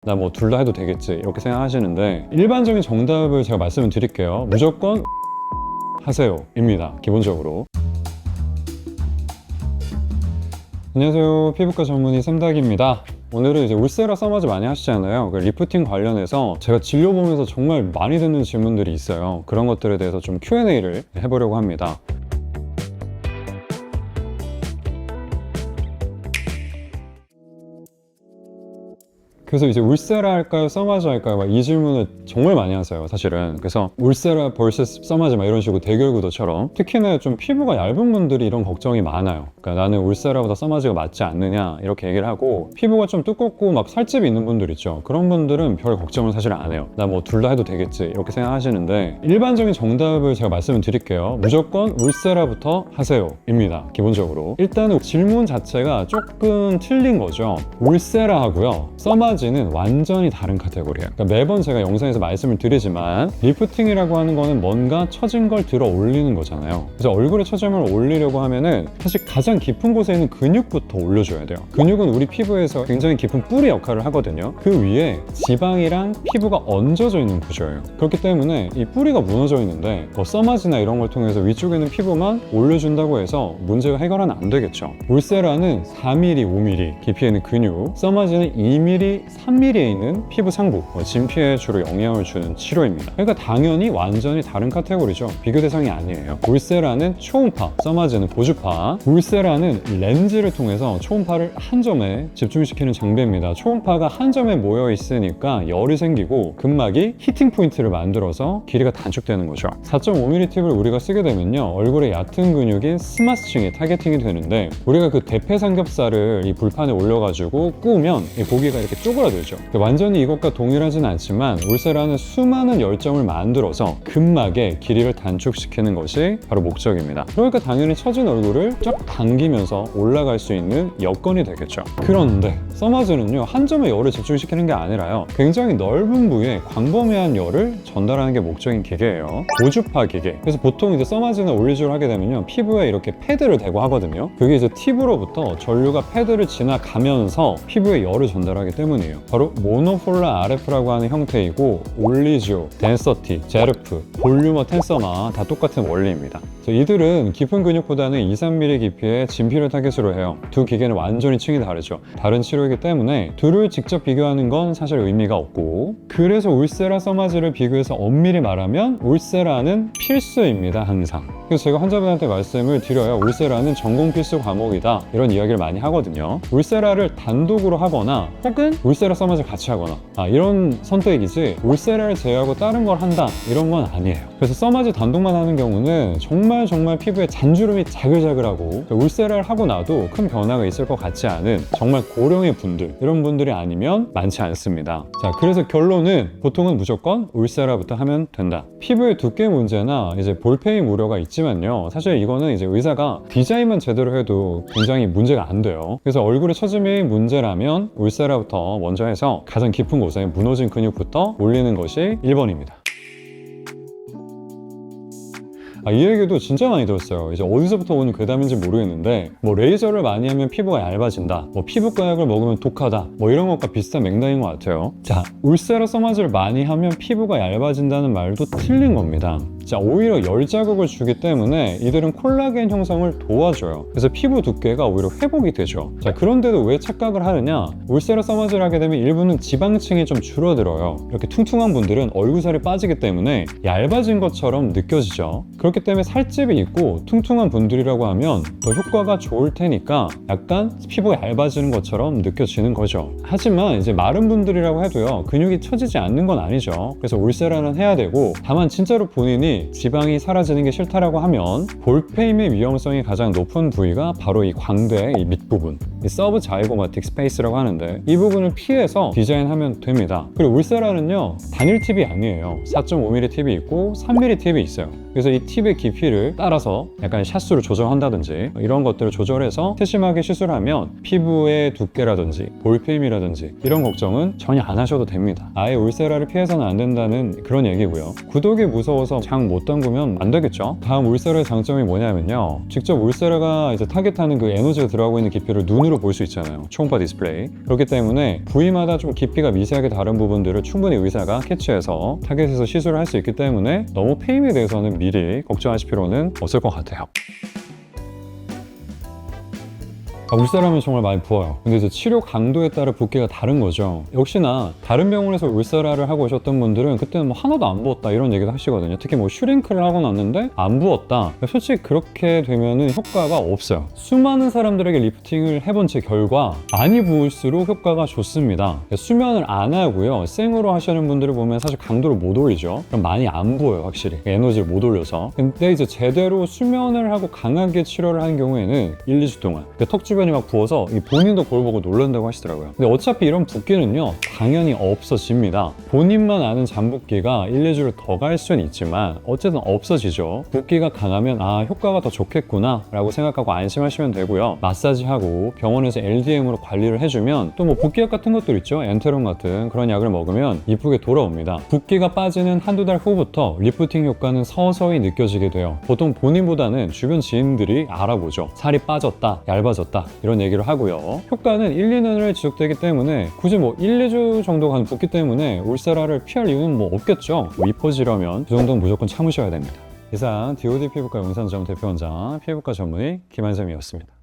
나 뭐 둘 다 해도 되겠지 이렇게 생각하시는데, 일반적인 정답을 제가 말씀을 드릴게요. 무조건 하세요 입니다. 기본적으로. 안녕하세요, 피부과 전문의 샘닥입니다. 오늘은 이제 울세라 써마즈 많이 하시잖아요. 그 리프팅 관련해서 제가 진료 보면서 정말 많이 듣는 질문들이 있어요. 그런 것들에 대해서 좀 Q&A를 해보려고 합니다. 그래서 이제 울세라 할까요? 써마즈 할까요? 막 이 질문을 정말 많이 하세요, 사실은. 그래서 울세라 vs 써마즈 막 이런 식으로 대결 구도처럼, 특히나 좀 피부가 얇은 분들이 이런 걱정이 많아요. 그러니까 나는 울세라보다 써마즈가 맞지 않느냐 이렇게 얘기를 하고, 피부가 좀 두껍고 막 살집이 있는 분들 있죠. 그런 분들은 별 걱정을 사실 안 해요. 나 뭐 둘 다 해도 되겠지 이렇게 생각하시는데, 일반적인 정답을 제가 말씀을 드릴게요. 무조건 울세라부터 하세요 입니다. 기본적으로. 일단은 질문 자체가 조금 틀린 거죠. 울세라 하고요, 써마즈는 완전히 다른 카테고리예요. 그러니까 매번 제가 영상에서 말씀을 드리지만, 리프팅이라고 하는 거는 뭔가 처진 걸 들어 올리는 거잖아요. 그래서 얼굴에 처진 걸 올리려고 하면은 사실 가장 깊은 곳에 있는 근육부터 올려줘야 돼요. 근육은 우리 피부에서 굉장히 깊은 뿌리 역할을 하거든요. 그 위에 지방이랑 피부가 얹어져 있는 구조예요. 그렇기 때문에 이 뿌리가 무너져 있는데 뭐 써마즈나 이런 걸 통해서 위쪽에 있는 피부만 올려준다고 해서 문제가 해결은 안 되겠죠. 울세라는 4mm, 5mm 깊이에 있는 근육, 써마즈는 2mm, 3mm에 있는 피부 상부, 진피에 주로 영향을 주는 치료입니다. 그러니까 당연히 완전히 다른 카테고리죠. 비교 대상이 아니에요. 울세라는 초음파, 써마즈는 고주파. 울세라는 렌즈를 통해서 초음파를 한 점에 집중시키는 장비입니다. 초음파가 한 점에 모여 있으니까 열이 생기고 근막이 히팅 포인트를 만들어서 길이가 단축되는 거죠. 4.5mm 팁을 우리가 쓰게 되면요, 얼굴의 얕은 근육인 스마스층이 타겟팅이 되는데, 우리가 그 대패 삼겹살을 이 불판에 올려가지고 구우면 이 고기가 이렇게 쪼그라들죠. 완전히 이것과 동일하진 않지만 울세라는 수많은 열점을 만들어서 근막의 길이를 단축시키는 것이 바로 목적입니다. 그러니까 당연히 처진 얼굴을 쫙 당기면서 올라갈 수 있는 여건이 되겠죠. 그런데 써마즈는요, 한 점에 열을 집중시키는 게 아니라요, 굉장히 넓은 부위에 광범위한 열을 전달하는 게 목적인 기계예요. 고주파 기계. 그래서 보통 이제 써마즈나 올리즈를 하게 되면요, 피부에 이렇게 패드를 대고 하거든요. 그게 이제 팁으로부터 전류가 패드를 지나가면서 피부에 열을 전달하기 때문이에요. 바로 모노폴라 RF라고 하는 형태이고, 올리지오, 덴서티, 제르프, 볼유머 텐서마 다 똑같은 원리입니다. 이들은 깊은 근육보다는 2-3mm 깊이의 진피를 타겟으로 해요. 두 기계는 완전히 층이 다르죠. 다른 치료이기 때문에 둘을 직접 비교하는 건 사실 의미가 없고, 그래서 울세라 써마즈를 비교해서 엄밀히 말하면 울세라는 필수입니다, 항상. 그래서 제가 환자분한테 말씀을 드려요. 울세라는 전공 필수 과목이다, 이런 이야기를 많이 하거든요. 울세라를 단독으로 하거나 혹은 울세라 써마즈 같이 하거나, 이런 선택이지 울세라를 제외하고 다른 걸 한다 이런 건 아니에요. 그래서 써마즈 단독만 하는 경우는 정말 피부에 잔주름이 자글자글하고, 울세라를 하고 나도 큰 변화가 있을 것 같지 않은 정말 고령의 분들, 이런 분들이 아니면 많지 않습니다. 자, 그래서 결론은 보통은 무조건 울세라부터 하면 된다. 피부의 두께 문제나 이제 볼페임 우려가 있지만요, 사실 이거는 이제 의사가 디자인만 제대로 해도 굉장히 문제가 안 돼요. 그래서 얼굴에 처짐이 문제라면 울세라부터 먼저 해서 가장 깊은 곳에 무너진 근육부터 올리는 것이 1번입니다. 이 얘기도 진짜 많이 들었어요. 이제 어디서부터 오는 괴담인지 모르겠는데, 뭐 레이저를 많이 하면 피부가 얇아진다, 뭐 피부과 약을 먹으면 독하다, 뭐 이런 것과 비슷한 맥락인 것 같아요. 자, 울세라 써마즈를 많이 하면 피부가 얇아진다는 말도 틀린 겁니다. 자, 오히려 열 자극을 주기 때문에 이들은 콜라겐 형성을 도와줘요. 그래서 피부 두께가 오히려 회복이 되죠. 자, 그런데도 왜 착각을 하느냐? 울세라 써마즈를 하게 되면 일부는 지방층이 좀 줄어들어요. 이렇게 퉁퉁한 분들은 얼굴살이 빠지기 때문에 얇아진 것처럼 느껴지죠. 그렇기 때문에 살집이 있고 퉁퉁한 분들이라고 하면 더 효과가 좋을 테니까 약간 피부가 얇아지는 것처럼 느껴지는 거죠. 하지만 이제 마른 분들이라고 해도요, 근육이 처지지 않는 건 아니죠. 그래서 울세라는 해야 되고, 다만 진짜로 본인이 지방이 사라지는 게 싫다라고 하면 볼페임의 위험성이 가장 높은 부위가 바로 이 광대의 이 밑부분, 이 서브 자이고마틱 스페이스라고 하는데, 이 부분을 피해서 디자인하면 됩니다. 그리고 울세라는요, 단일 팁이 아니에요. 4.5mm 팁이 있고 3mm 팁이 있어요. 그래서 이 팁의 깊이를 따라서 약간 샷수를 조정한다든지 이런 것들을 조절해서 세심하게 시술하면 피부의 두께라든지 볼필이라든지 이런 걱정은 전혀 안 하셔도 됩니다. 아예 울세라를 피해서는 안 된다는 그런 얘기고요. 구독이 무서워서 장 못 담그면 안 되겠죠. 다음 울세라의 장점이 뭐냐면요, 직접 울세라가 이제 타겟하는 그 에너지가 들어가고 있는 깊이를 눈으로 볼 수 있잖아요, 초음파 디스플레이. 그렇기 때문에 부위마다 좀 깊이가 미세하게 다른 부분들을 충분히 의사가 캐치해서 타겟에서 시술을 할 수 있기 때문에 너무 페임에 대해서는 미리 걱정하실 필요는 없을 것 같아요. 울세라면 정말 많이 부어요. 근데 이제 치료 강도에 따라 붓기가 다른 거죠. 역시나 다른 병원에서 울세라를 하고 오셨던 분들은 그때는 뭐 하나도 안 부었다 이런 얘기도 하시거든요. 특히 뭐 슈링크를 하고 났는데 안 부었다. 솔직히 그렇게 되면은 효과가 없어요. 수많은 사람들에게 리프팅을 해본 제 결과 많이 부을수록 효과가 좋습니다. 수면을 안 하고요, 생으로 하시는 분들을 보면 사실 강도를 못 올리죠. 그럼 많이 안 부어요, 확실히. 에너지를 못 올려서. 근데 이제 제대로 수면을 하고 강하게 치료를 하는 경우에는 1, 2주 동안 턱 주변이 막 부어서 본인도 그걸 보고 놀란다고 하시더라고요. 근데 어차피 이런 붓기는요, 당연히 없어집니다. 본인만 아는 잠붓기가 1, 2주를 더 갈 수는 있지만 어쨌든 없어지죠. 붓기가 강하면 아, 효과가 더 좋겠구나 라고 생각하고 안심하시면 되고요. 마사지하고 병원에서 LDM으로 관리를 해주면 또 뭐 붓기약 같은 것들 있죠, 엔테론 같은 그런 약을 먹으면 이쁘게 돌아옵니다. 붓기가 빠지는 한두 달 후부터 리프팅 효과는 서서히 느껴지게 돼요. 보통 본인보다는 주변 지인들이 알아보죠. 살이 빠졌다, 얇아졌다 이런 얘기를 하고요. 효과는 1, 2년을 지속되기 때문에 굳이 뭐 1, 2주 정도 가는 붓기 때문에 울세라를 피할 이유는 뭐 없겠죠. 뭐 이뻐지려면 그 정도는 무조건 참으셔야 됩니다. 이상 DOD 피부과 용산점 대표원장 피부과 전문의 김한sem이었습니다.